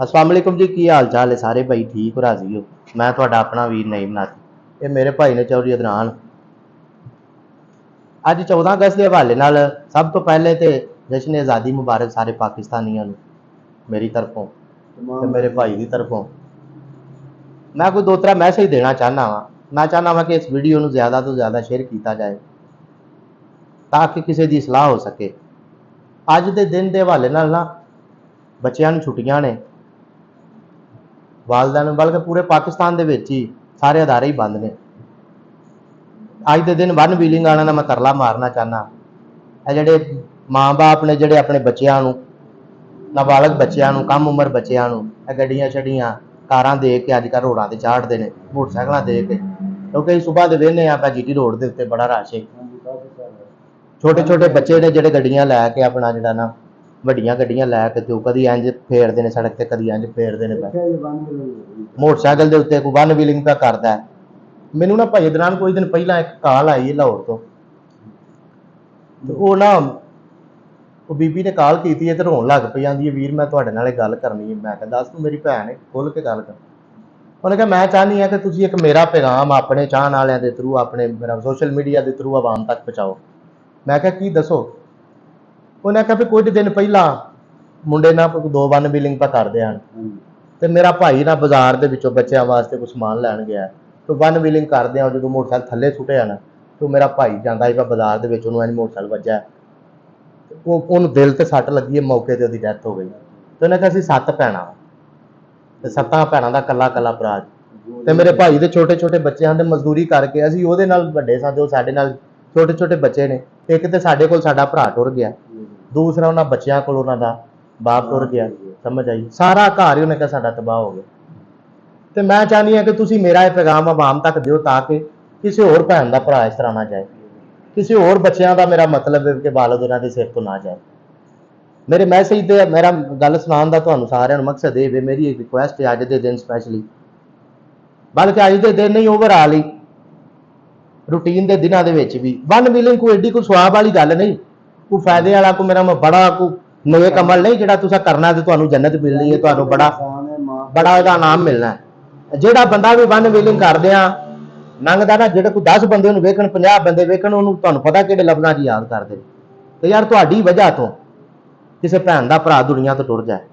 अस्सलाम वालेकुम जी, की हाल चाल है सारे भाई? ठीक हो, राजी हो? मैं तुहाडा अपना वीर नईम नाथ। ये मेरे भाई ने चौधरी अदनान। अज 14 अगस्त के हवाले नाल सब तो पहले तो जश्न आज़ादी मुबारक सारे पाकिस्तानियों नूं मेरी तरफों ते मेरे भाई की तरफों। मैं कोई दो त्रै मैसेज देना चाहना वा। मैं चाहना वा कि इस वीडियो नूं ज़्यादा तो ज़्यादा शेयर किया जाए ताकि किसी की सलाह हो सके। अज के दिन के हवाले नाल ना बच्चों नूं छुट्टियां ने, वालदैन बल्कि पूरे पाकिस्तान दे विच ही सारे अदारे ही बंद ने। अज के दिन वन व्हीलिंग आने का मैं तरला मारना चाहना। जोड़े माँ बाप ने जोड़े अपने बच्चों नूं, नाबालग बच्चों नूं, कम उम्र बच्चों नूं गड्डियां छड्डियां कारां दे के अजकल रोडां ते चाढ़ते हैं, मोटरसाइकिल दे के। क्योंकि सुबह दे वेहने आप जी टी रोड के उत्ते बड़ा रश है। छोटे छोटे बच्चे ने जोड़े गड्डियां लैके अपना जोड़ा ना वड्डियां गड्डियां लैके तो कभी इंज फेरते हैं सड़क से, कभी इंज फेरते हैं मोटरसाइकिल के उत्ते। कोई वन व्हीलिंग का करता है। मैनू ना भाई अदनान कुछ दिन पहला एक कॉल आई है लाहौर तो वो ना वो बीबी ने कॉल की थी तो रोन लग पई, आंदी वीर मैं तुहाडे नाल गल करनी है। मैं कहा दस तू मेरी भैन है, खुल के गल कर। उन्हें कहा मैं चाहनी है कि तुम एक मेरा पैगाम अपने चाहने वालों के थ्रू, अपने मेरा सोशल मीडिया के थ्रू आवाम तक पहुँचाओ। मैं कहा की दसो। उन्हें कहा भी कुछ दिन पहला मुंडे ना दो वन व्हीलिंग पर करते हैं तो मेरा भाई ना बाजार के विचों बच्चों वास्ते कुछ समान लैन गया तो वन व्हीलिंग करते हैं जो मोटरसाइकिल थले सुटिया ना तो मेरा भाई जाता है बाजार के मोटरसाइकिल वजह उन्होंने दिल से सट लगी है, मौके पर उसकी डैथ हो गई। तो उन्हें कहा असीं 7 भैणां ते 7 भैणां दा कल्ला कल्ला भरा ते मेरे भाई दे छोटे छोटे बच्चे हैं मजदूरी करके असीं उहदे नाल वड्डे सां ते ओह साडे नाल छोटे छोटे बच्चे ने। एक तो साडे कोल साडा भरा टुर गया, दूसरा उन्होंने बच्चों को उन्हों का बाप टुर गया। समझ आई? सारा घर ही उन्हें कहा साडा तबाह हो गया। तो मैं चाहनी हाँ कि तुसीं मेरा यह पैगाम आवाम तक दिओ ताकि किसी होर भैन का भरा इस तरह ना जाए, किसी होर बच्चों का मेरा मतलब है कि वालद उन्होंने सिर तो ना जाए। मेरे मैसेज से मेरा गल सुनाने का तुहानूं सारिआं नूं मकसद ये मेरी एक रिक्वेस्ट है अज के दिन स्पैशली, बल्कि अज के दिन नहीं ओवरऑल ही रूटीन के दिनों के भी वन व्हीलिंग कोई एडी कोई स्वाब वाली गल नहीं, कोई फायदे वाला कोई मेरा बड़ा कोई नेक अमल नहीं जिहड़ा तुसां करना तो तुहानूं जन्नत मिलनी है, तुहानूं बड़ा बड़ा इहदा इनाम मिलना है। जिहड़ा बंदा भी वन व्हीलिंग करदिआं लंघदा ना, जिहड़े कोई 10 बंदे उहनूं वेखण 50 बंदे वेखण उहनूं तुहानूं पता किहड़े लफ्ज़ां 'च याद करदे ते यार तुहाडी वजह तो किसी भैन का भरा दुनिया तो टुर जाए,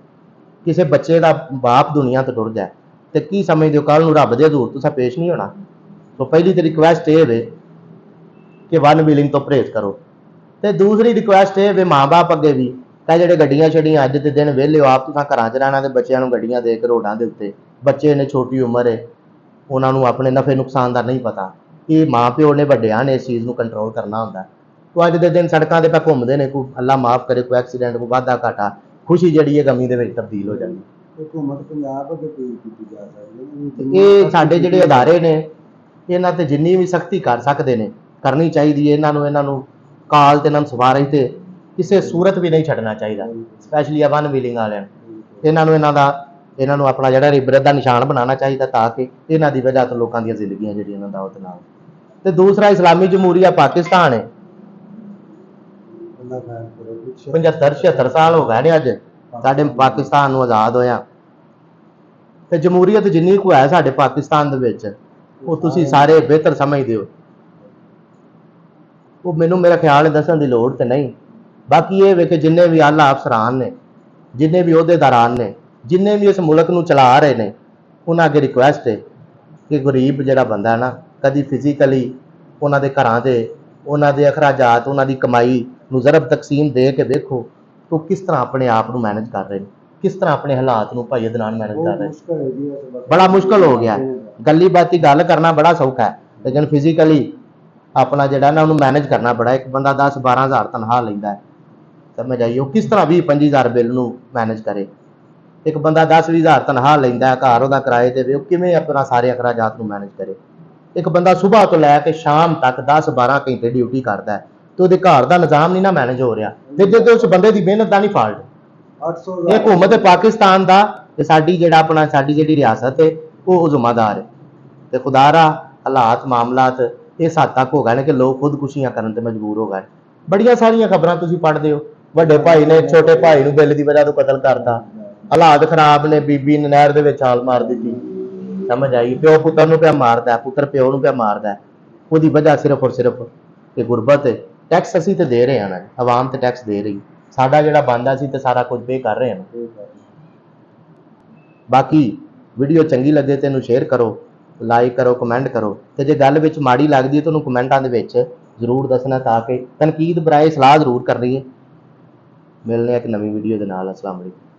किसी बच्चे का बाप दुनिया तो टुर जाए तो की समझते हो कल रब के हजूर तुसां पेश नहीं होना। तो पहली तो रिक्वेस्ट ये है कि वन व्हीलिंग तो परहेज करो। तो दूसरी रिक्वेस्ट ये है माँ बाप अगे भी कह जो गड्डियां छड्डियां अज के दिन वेले हो आप तुसां घरां च रहना तो बच्चों को गड्डियां दे के रोडां के उत्ते, बच्चे ने छोटी उम्र है उन्होंने अपने नफे नुकसान का नहीं पता कि माँ प्यो ने वड्डियां ने इस चीज़ को कंट्रोल करना होंदा। तो अज के दिन सड़कों पर घूमते हैं, कोई अल्लाह माफ़ करे कोई एक्सीडेंट कोई वाधा घाटा खुशी जी गमी के तब्दील हो जाती। ये साडे जिहड़े अदारे ने इन्हां ते जिन्नी भी सख्ती कर सकते हैं करनी चाहिए। इन्हों काल ते इन्हों सवारी ते किसी सूरत भी नहीं छड्डना चाहिए, स्पैशली वन व्हीलिंग वालिਆਂ इन्हों इन्हों अपना जो इबरत का निशान बनाना चाहिए ताकि इन्हों की वजह तो लोगों दी जिंदगियां जिहड़ियां दावत नाल। ते दूसरा इस्लामी जमहूरिया पाकिस्तान है 75-76 साल हो गए ने अज साडे पाकिस्तान नूं आज़ाद होया ते जमहूरीयत जिन्नी को है साडे पाकिस्तान दे विच वो तुसीं सारे बेहतर समझदे हो। वो मैनूं मेरा ख्याल है दसन की लोड़ तो नहीं। बाकी ये वे कि जिन्ने भी आला अफसरान ने, जिन्ने भी अहुदेदारान ने, जिन्ने भी इस मुल्क नूं चला रहे हैं उन्हां अगे रिक्वेस्ट है कि गरीब जिहड़ा बंदा है ना कभी फिजिकली उन्हां दे घरां दे उन्हां दे अखराजात उन्हां दी कमाई नूं ज़रब तकसीम दे के देखो तो किस तरह अपने आप नूं मैनेज कर रहे हैं, किस तरह अपने हालात नूं भाई अदनान मैनेज कर रहे हैं। बड़ा मुश्किल हो गया गली बाती गल करना बड़ा सौखा है लेकिन फिजिकली अपना जिहड़ा ना उन्होंने मैनेज करना बड़ा। एक बंदा 10-12 हज़ार तनख्वाह लैंदा है, समझ आई? वो किस तरह 20-25 हज़ार बिल नूं मैनेज करे। एक बंदा 10-20 हज़ार तनख्वाह लैंदा है, घर उहदा किराए ते वे किवें अपना सारे अखराजात नूं मैनेज करे। एक बंदा सुबह तो लैके शाम तक 10-12 घंटे ड्यूटी करता है तो उसके घर का निज़ाम नहीं ना मैनेज हो रहा, फिर जो उस बंदे की मेहनत का नहीं फॉल्ट। ये हुकूमत पाकिस्तान का साडी जिहड़ा अपना साडी जिहड़ी रियासत है वो जिम्मेदार है। तो खुदारा हालात मामलात इस हद तक हो गए कि लोग खुदकुशियां करने ते मजबूर हो गए। बड़ियां सारियां खबरां तुसीं पढ़दे हो, वड्डे भाई ने छोटे भाई नूं बिल की वजह तो कतल करता, ਹਾਲਾਤ ਖਰਾਬ ਨੇ, ਬੀਬੀ ਨੇ ਨਹਿਰ ਦੇ ਵਿੱਚ ਛਾਲ ਮਾਰ ਦਿੱਤੀ। ਸਮਝ ਆਈ? ਪਿਓ ਪੁੱਤਰ ਨੂੰ ਪਿਆ ਮਾਰਦਾ, ਪੁੱਤਰ ਪਿਓ ਨੂੰ ਪਿਆ ਮਾਰਦਾ। ਉਹਦੀ ਵਜ੍ਹਾ ਸਿਰਫ ਔਰ ਸਿਰਫ ਇਹ ਗੁਰਬਤ ਹੈ। ਟੈਕਸ ਅਸੀਂ ਤੇ ਦੇ ਰਹੇ ਹਾਂ ਨਾ, ਆਵਾਮ ਤੇ ਟੈਕਸ ਦੇ ਰਹੀ, ਸਾਡਾ ਜਿਹੜਾ ਬਣਦਾ ਸੀ ਤੇ ਸਾਰਾ ਕੁਝ ਪੇ ਕਰ ਰਹੇ ਹਾਂ। ਬਾਕੀ ਵੀਡੀਓ ਚੰਗੀ ਲੱਗੇ ਤੇ ਇਹਨੂੰ ਸ਼ੇਅਰ ਕਰੋ, ਲਾਈਕ ਕਰੋ, ਕਮੈਂਟ ਕਰੋ, ਤੇ ਜੇ ਗੱਲ ਵਿੱਚ ਮਾੜੀ ਲੱਗਦੀ ਹੈ ਤੁਹਾਨੂੰ ਕਮੈਂਟਾਂ ਦੇ ਵਿੱਚ ਜ਼ਰੂਰ ਦੱਸਣਾ, ਤਾਂ ਕਿ ਤਨਕੀਦ ਬਰਾਏ ਸਲਾਹ ਜ਼ਰੂਰ ਕਰਨੀ ਹੈ। ਮਿਲਨੇ ਆ ਇੱਕ ਨਵੀਂ ਵੀਡੀਓ ਦੇ ਨਾਲ। ਅਸਲਾਮ ਅਲੈਕੁਮ।